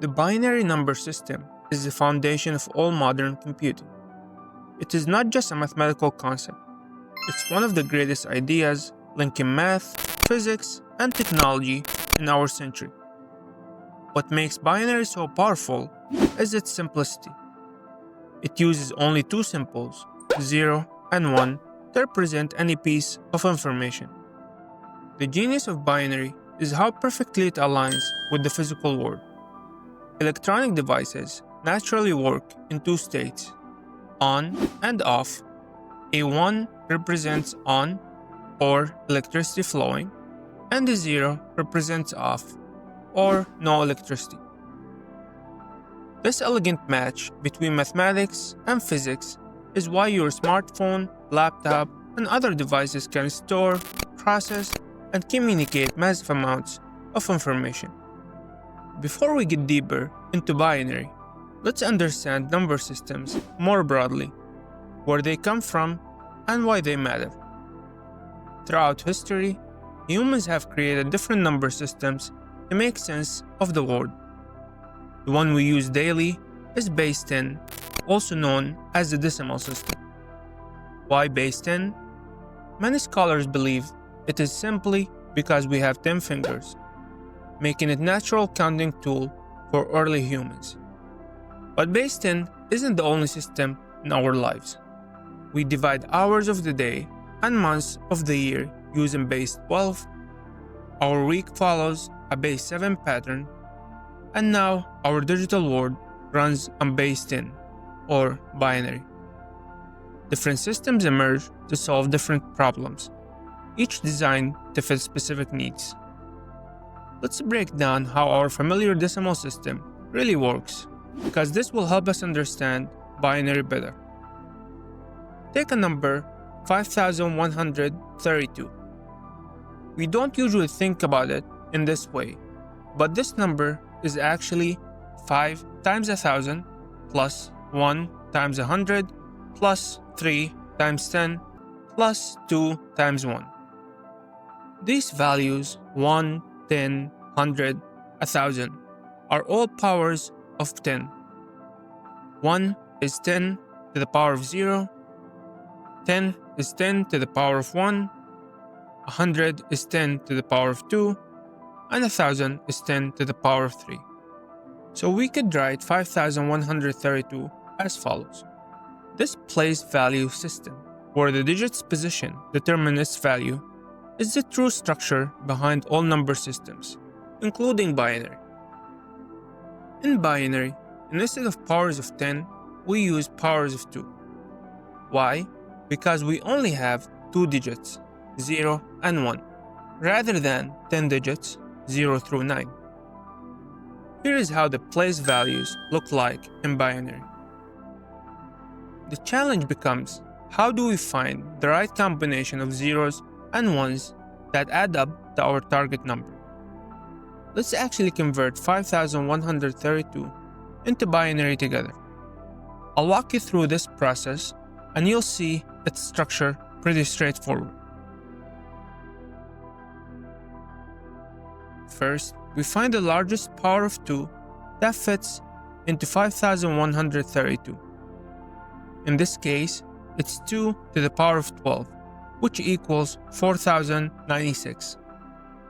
The binary number system is the foundation of all modern computing. It is not just a mathematical concept, it's one of the greatest ideas linking math, physics, and technology in our century. What makes binary so powerful is its simplicity. It uses only two symbols, 0 and 1, to represent any piece of information. The genius of binary is how perfectly it aligns with the physical world. Electronic devices naturally work in two states, on and off. A 1 represents on, or electricity flowing, and a 0 represents off, or no electricity. This elegant match between mathematics and physics is why your smartphone, laptop, and other devices can store, process, and communicate massive amounts of information. Before we get deeper into binary, let's understand number systems more broadly, where they come from and why they matter. Throughout history, humans have created different number systems to make sense of the world. The one we use daily is base 10, also known as the decimal system. Why base 10? Many scholars believe it is simply because we have 10 fingers, making it a natural counting tool for early humans. But base 10 isn't the only system in our lives. We divide hours of the day and months of the year using base 12. Our week follows a base 7 pattern, and now our digital world runs on base 10, or binary. Different systems emerge to solve different problems, each designed to fit specific needs. Let's break down how our familiar decimal system really works, because this will help us understand binary better. Take a number 5132. We don't usually think about it in this way, but this number is actually 5 times 1,000 plus 1 times 100 plus 3 times 10 plus 2 times 1. These values 1, 10, 100, 1,000 are all powers of 10. 1 is 10 to the power of 0, 10 is 10 to the power of 1, 100 is 10 to the power of 2, and 1,000 is 10 to the power of 3. So we could write 5132 as follows. This place value system, where the digit's position determines its value, is the true structure behind all number systems, including binary. In binary, instead of powers of 10, we use powers of 2. Why? Because we only have 2 digits, 0 and 1, rather than 10 digits, 0 through 9. Here is how the place values look like in binary. The challenge becomes, how do we find the right combination of zeros and ones that add up to our target number? Let's actually convert 5132 into binary together. I'll walk you through this process and you'll see its structure pretty straightforward. First, we find the largest power of 2 that fits into 5132. In this case, it's 2 to the power of 12, which equals 4096.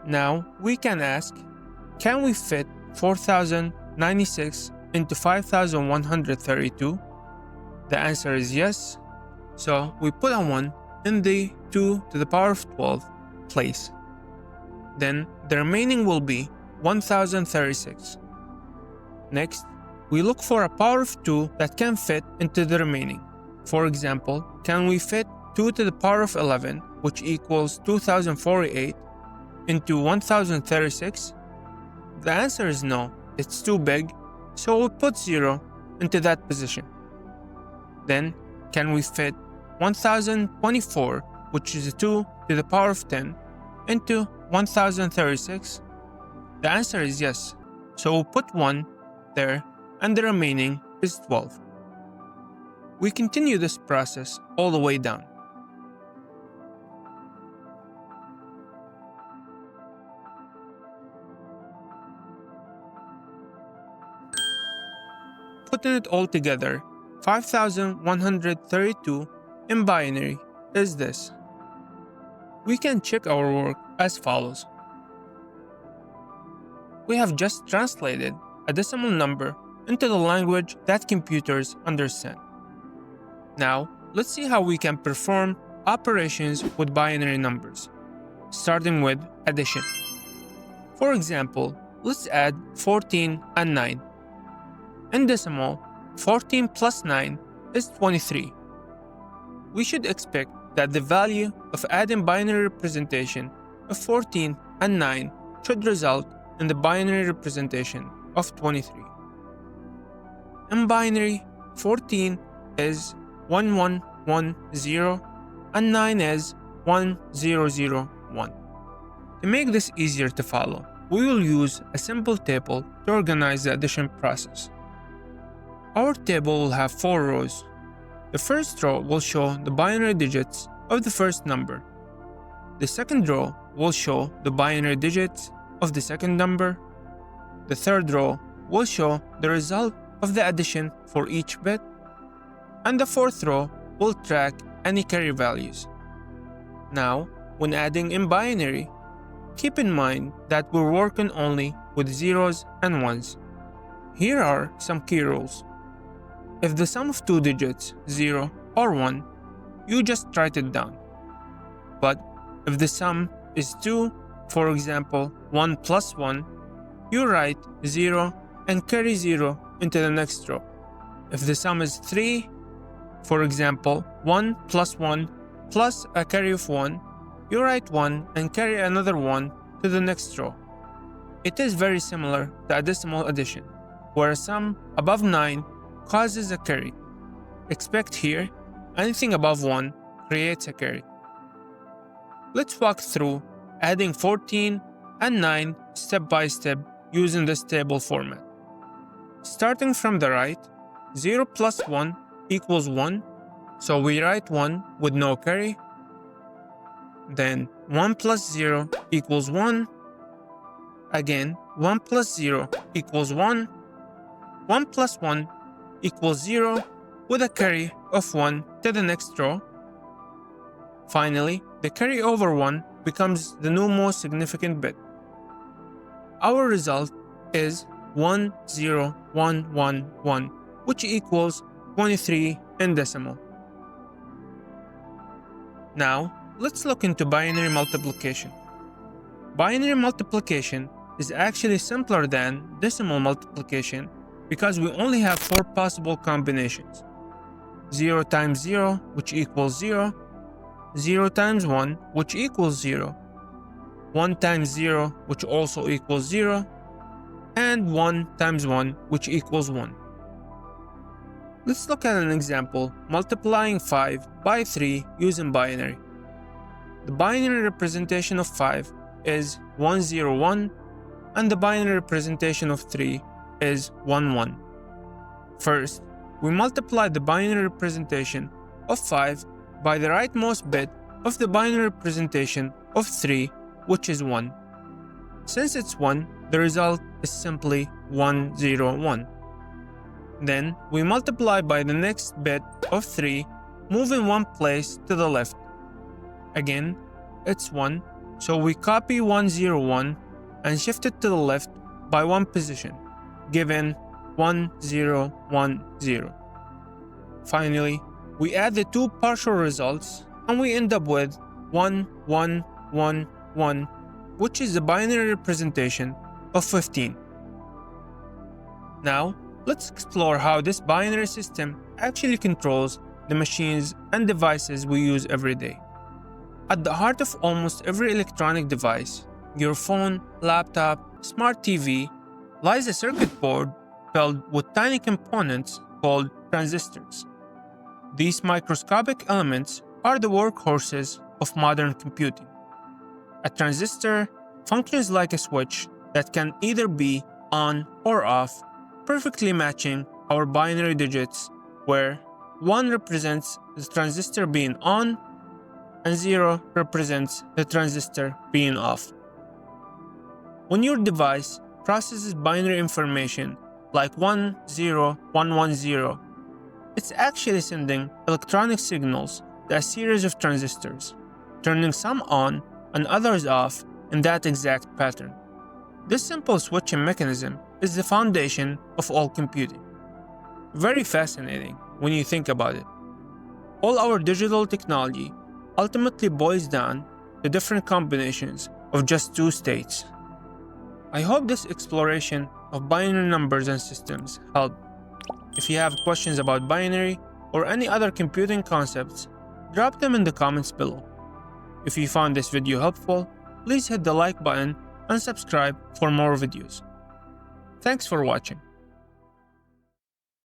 Now, we can ask, can we fit 4096 into 5132? The answer is yes, so we put a 1 in the 2 to the power of 12 place. Then the remaining will be 1036. Next, we look for a power of 2 that can fit into the remaining. For example, can we fit 2 to the power of 11, which equals 2048, into 1036? The answer is no, it's too big, so we'll put 0 into that position. Then, can we fit 1024, which is 2 to the power of 10, into 1036? The answer is yes, so we'll put 1 there, and the remaining is 12. We continue this process all the way down. putting it all together, 5132 in binary is this. We can check our work as follows. We have just translated a decimal number into the language that computers understand. Now, let's see how we can perform operations with binary numbers, starting with addition. For example, let's add 14 and 9. In decimal, 14 plus 9 is 23. We should expect that the value of adding binary representation of 14 and 9 should result in the binary representation of 23. In binary, 14 is 1110 and 9 is 1001. To make this easier to follow, we will use a simple table to organize the addition process. Our table will have 4 rows. The first row will show the binary digits of the first number. The second row will show the binary digits of the second number. The third row will show the result of the addition for each bit. And the fourth row will track any carry values. Now, when adding in binary, keep in mind that we're working only with zeros and ones. Here are some key rules. If the sum of two digits, 0 or 1, you just write it down. But if the sum is 2, for example 1 plus 1, you write 0 and carry 0 into the next row. If the sum is 3, for example 1 plus 1 plus a carry of 1, you write 1 and carry another 1 to the next row. It is very similar to a decimal addition, where a sum above 9 causes a carry. Expect here, anything above 1 creates a carry. Let's walk through adding 14 and 9 step by step using this table format. Starting from the right, 0 plus 1 equals 1, so we write 1 with no carry. Then 1 plus 0 equals 1. Again, 1 plus 0 equals 1. 1 plus 1 equals 0 with a carry of 1 to the next row. Finally, the carry over 1 becomes the new most significant bit. Our result is 10111, which equals 23 in decimal. Now, let's look into binary multiplication. Binary multiplication is actually simpler than decimal multiplication because we only have 4 possible combinations. 0 times 0, which equals 0. 0 times 1, which equals 0. 1 times 0, which also equals 0. And 1 times 1, which equals 1. Let's look at an example multiplying 5 by 3 using binary. The binary representation of 5 is 101, and the binary representation of 3 is 11. First, we multiply the binary representation of 5 by the rightmost bit of the binary representation of 3, which is 1. Since it's 1, the result is simply 101. Then, we multiply by the next bit of 3, moving 1 place to the left. Again, it's 1, so we copy 101 and shift it to the left by 1 position, given 1010. Finally, we add the two partial results and we end up with 1111, which is the binary representation of 15. Now, let's explore how this binary system actually controls the machines and devices we use every day. At the heart of almost every electronic device, your phone, laptop, smart TV, lies a circuit board filled with tiny components called transistors. These microscopic elements are the workhorses of modern computing. A transistor functions like a switch that can either be on or off, perfectly matching our binary digits, where 1 represents the transistor being on and 0 represents the transistor being off. When your device processes binary information, like 10110. It's actually sending electronic signals to a series of transistors, turning some on and others off in that exact pattern. This simple switching mechanism is the foundation of all computing. Very fascinating when you think about it. All our digital technology ultimately boils down to different combinations of just two states. I hope this exploration of binary numbers and systems helped. If you have questions about binary or any other computing concepts, drop them in the comments below. If you found this video helpful, please hit the like button and subscribe for more videos. Thanks for watching.